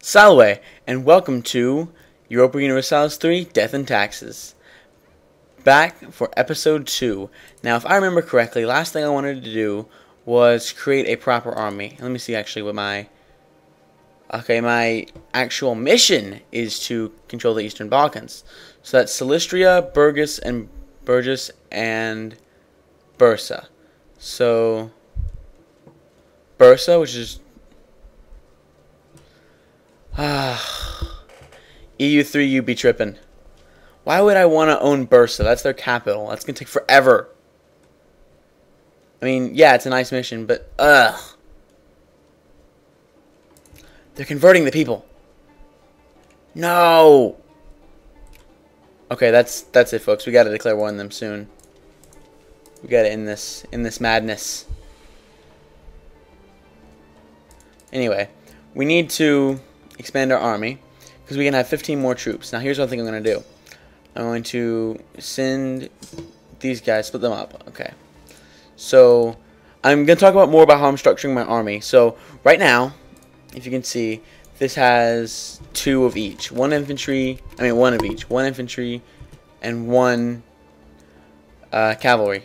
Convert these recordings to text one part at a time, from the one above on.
Salve, and welcome to Europa Universalis 3, Death and Taxes. Back for episode 2. Now, if I remember correctly, last thing I wanted to do was create a proper army. Let me see actually what my... Okay, my actual mission is to control the Eastern Balkans. So that's Silistria, Burgos, and Bursa. So, Bursa, which is... EU3, you be trippin'. Why would I want to own Bursa? That's their capital. That's going to take forever. I mean, yeah, it's a nice mission, but ugh. They're converting the people. No. Okay, that's it, folks. We got to declare war on them soon. We got to end this madness. Anyway, we need to expand our army because we can have 15 more troops. Now, here's what I think I'm going to do. I'm going to send these guys, split them up. Okay. So, I'm going to talk more about how I'm structuring my army. So, right now, if you can see, this has 2 of each. One of each. One infantry and one cavalry.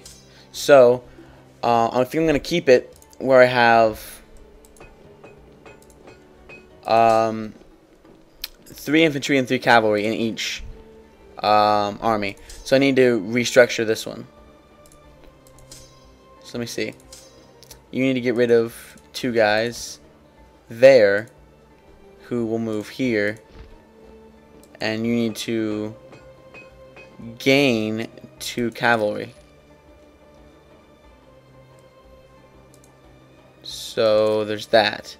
So, I think I'm going to keep it where I have 3 infantry and 3 cavalry in each army. So I need to restructure this one. So let me see. You need to get rid of 2 guys there who will move here, and you need to gain 2 cavalry. So there's that.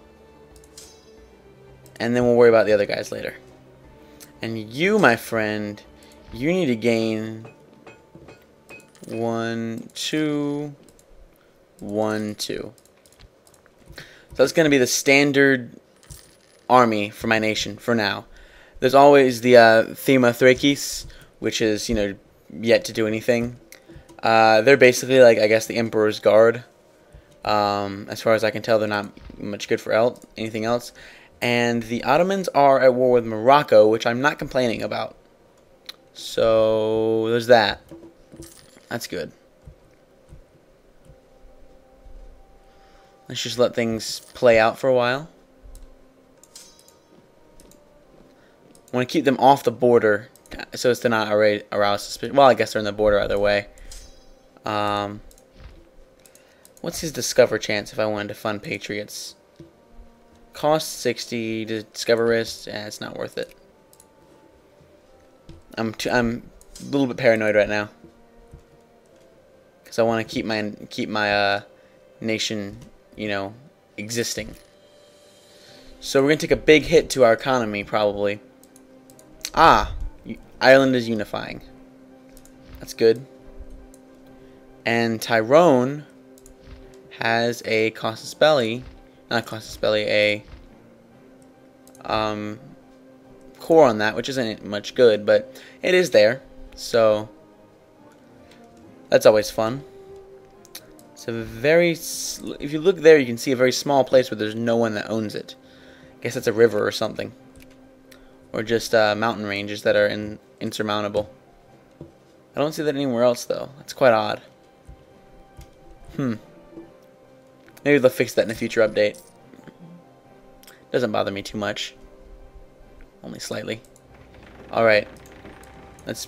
And then we'll worry about the other guys later. And you, my friend, you need to gain 1, 2, 1, 2. So that's going to be the standard army for my nation for now. There's always the Thema Thrakis, which is, yet to do anything. They're basically like, I guess, the Emperor's Guard. As far as I can tell, they're not much good for anything else. And the Ottomans are at war with Morocco, which I'm not complaining about. So, there's that. That's good. Let's just let things play out for a while. I want to keep them off the border so as to not arouse suspicion. Well, I guess they're in the border either way. What's his discover chance if I wanted to fund Patriots? Cost 60 to discover risk. It's not worth it. I'm a little bit paranoid right now because I want to keep my nation, existing. So we're gonna take a big hit to our economy probably. Ireland is unifying. That's good. And Tyrone has a casus belli. Not casus belli, a core on that, which isn't much good, but it is there, so that's always fun. It's a if you look there, you can see a very small place where there's no one that owns it. I guess that's a river or something, or just mountain ranges that are insurmountable. I don't see that anywhere else though. That's quite odd. Maybe they'll fix that in a future update. Doesn't bother me too much. Only slightly. Alright. That's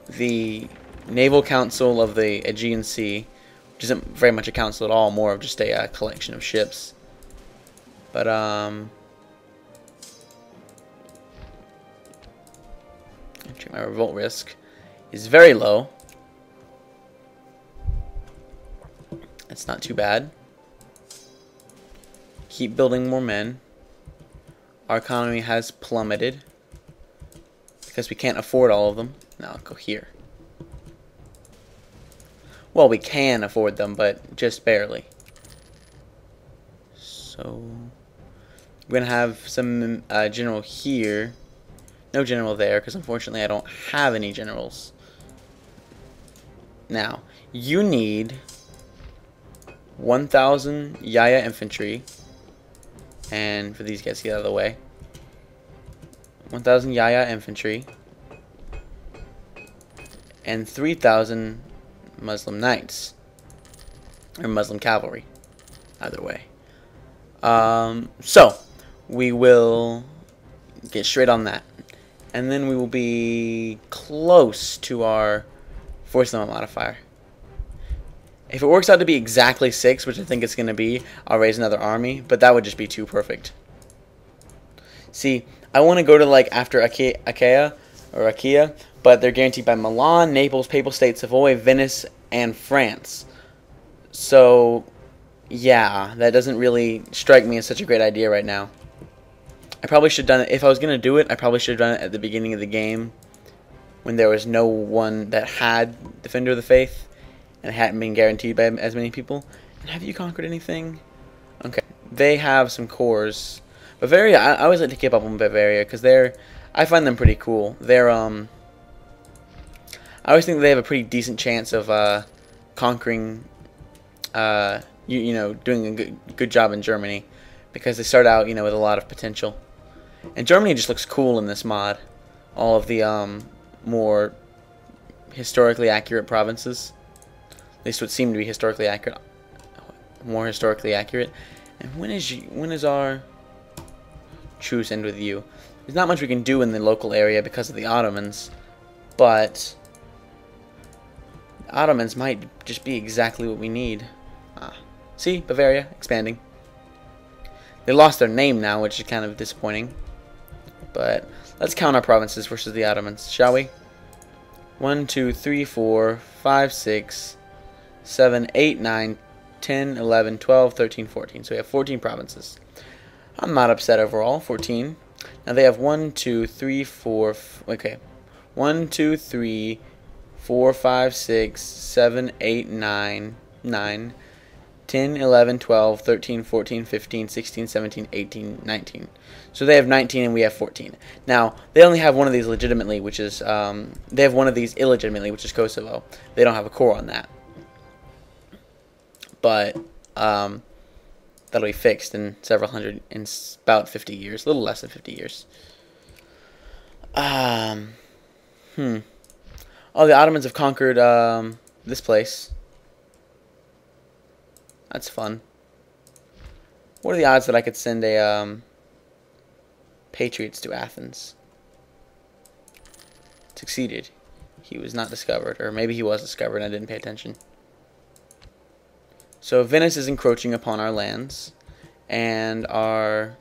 the Naval Council of the Aegean Sea. Which isn't very much a council at all. More of just a collection of ships. But, check my revolt risk. Is very low. That's not too bad. Keep building more men. Our economy has plummeted because we can't afford all of them. Now I'll go here. Well, we can afford them, but just barely. So we're gonna have some general here. No general there, because unfortunately I don't have any generals. Now, you need 1,000 Yaya infantry. And for these guys to get out of the way, 1,000 Yaya infantry, and 3,000 Muslim knights, or Muslim cavalry, either way. So we will get straight on that, and then we will be close to our force limit modifier. If it works out to be exactly 6, which I think it's going to be, I'll raise another army, but that would just be too perfect. See, I want to go to like after Achaia, but they're guaranteed by Milan, Naples, Papal States, Savoy, Venice, and France. So, yeah, that doesn't really strike me as such a great idea right now. I probably should have done it, if I was going to do it, I probably should have done it at the beginning of the game, when there was no one that had Defender of the Faith, and it hadn't been guaranteed by as many people. And have you conquered anything? Okay, they have some cores. Bavaria, I always like to keep up on Bavaria, because I find them pretty cool. I always think they have a pretty decent chance of conquering, doing a good job in Germany, because they start out, with a lot of potential. And Germany just looks cool in this mod. All of the more historically accurate provinces, at least what seem to be historically accurate, more historically accurate. And when is our truce end with you? There's not much we can do in the local area because of the Ottomans, but the Ottomans might just be exactly what we need. See, Bavaria expanding. They lost their name now, which is kind of disappointing. But let's count our provinces versus the Ottomans, shall we? 1, 2, 3, 4, 5, 6, 7, 8, 9, 10, 11, 12, 13, 14. So we have 14 provinces. I'm not upset overall. 14. Now they have 1, 2, 3, 4. Okay. 1, 2, 3, 4, 5, 6, 7, 8, 9, 10, 11, 12, 13, 14, 15, 16, 17, 18, 19. So they have 19 and we have 14. Now, they only have one of these legitimately, which is, they have one of these illegitimately, which is Kosovo. They don't have a core on that. But, that'll be fixed in in about 50 years, a little less than 50 years. Oh, the Ottomans have conquered, this place. That's fun. What are the odds that I could send a, Patriots to Athens? Succeeded. He was not discovered. Or maybe he was discovered and I didn't pay attention. So Venice is encroaching upon our lands. And our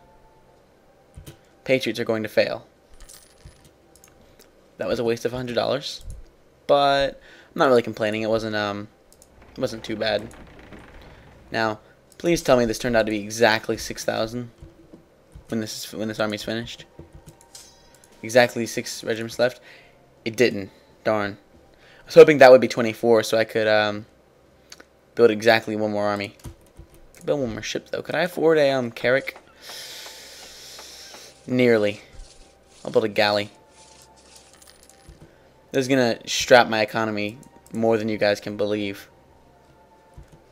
Patriots are going to fail. That was a waste of $100. But I'm not really complaining. It wasn't too bad. Now, please tell me this turned out to be exactly 6,000 when this army's finished. Exactly 6 regiments left. It didn't. Darn. I was hoping that would be 24, so I could build exactly one more army. Build one more ship though. Could I afford a carrack? Nearly. I'll build a galley. This is gonna strap my economy more than you guys can believe.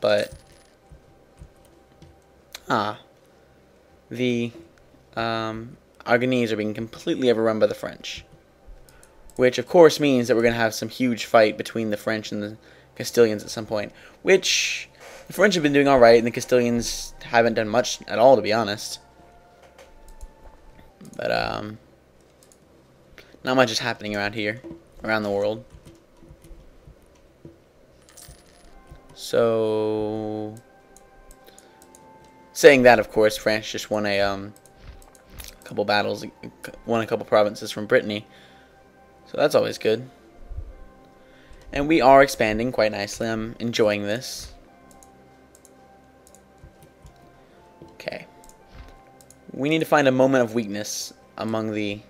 But the Aragonese are being completely overrun by the French, which of course means that we're going to have some huge fight between the French and the Castilians at some point, which the French have been doing alright and the Castilians haven't done much at all, to be honest. But not much is happening around here, around the world. So saying that, of course, France just won a couple battles, won a couple provinces from Brittany, so that's always good. And we are expanding quite nicely. I'm enjoying this. Okay. We need to find a moment of weakness among the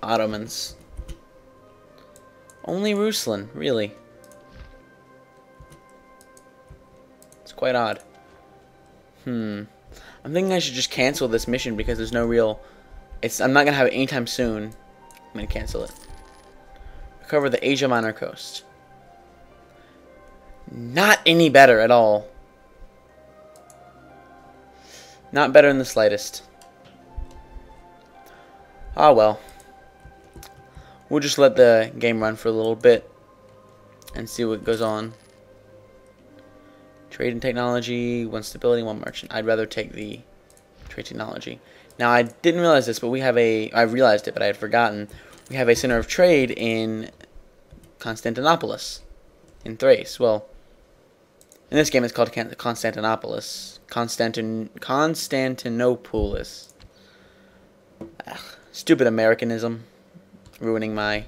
Ottomans. Only Ruslan, really. It's quite odd. I'm thinking I should just cancel this mission because there's no real... I'm not going to have it anytime soon. I'm going to cancel it. Recover the Asia Minor coast. Not any better at all. Not better in the slightest. Ah, well. we'll just let the game run for a little bit and see what goes on. Trade and technology, 1 stability, 1 merchant. I'd rather take the trade technology. Now, I didn't realize this, but we have I realized it, but I had forgotten. We have a center of trade in Constantinopolis, in Thrace. Well, in this game it's called Constantinopolis. Constantinopolis. Ugh, stupid Americanism. Ruining my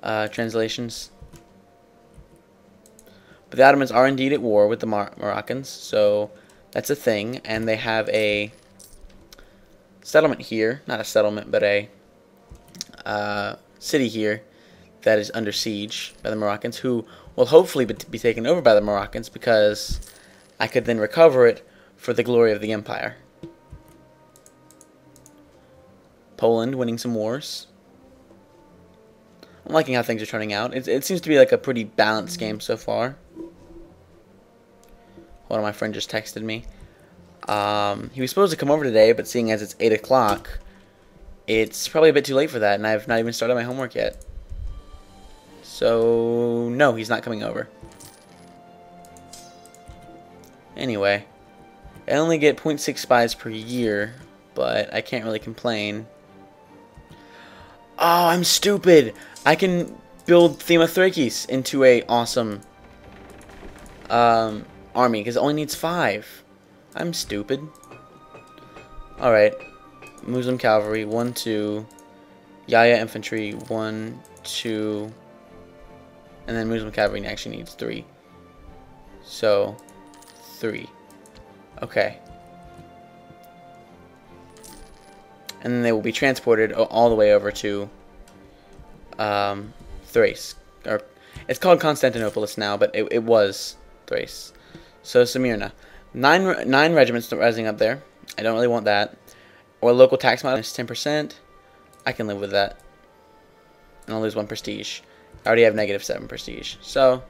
translations. But the Ottomans are indeed at war with the Moroccans, so that's a thing. And they have a settlement here. Not a settlement, but a city here that is under siege by the Moroccans, who will hopefully be taken over by the Moroccans, because I could then recover it for the glory of the empire. Poland winning some wars. I'm liking how things are turning out. It seems to be like a pretty balanced game so far. Hold on, my friend just texted me. He was supposed to come over today, but seeing as it's 8 o'clock, it's probably a bit too late for that, and I've not even started my homework yet. So, no, he's not coming over. Anyway, I only get 0.6 spies per year, but I can't really complain. Oh, I'm stupid! I can build Themistokles into a awesome army, because it only needs 5. I'm stupid. Alright. Muslim cavalry, 1, 2. Yaya infantry, 1, 2. And then Muslim cavalry actually needs 3. So, 3. Okay. And then they will be transported all the way over to Thrace. Or, it's called Constantinopolis now, but it was Thrace. So, Smyrna. 9 regiments rising up there. I don't really want that. Or local tax minus 10%. I can live with that. And I'll lose 1 prestige. I already have -7 prestige. So,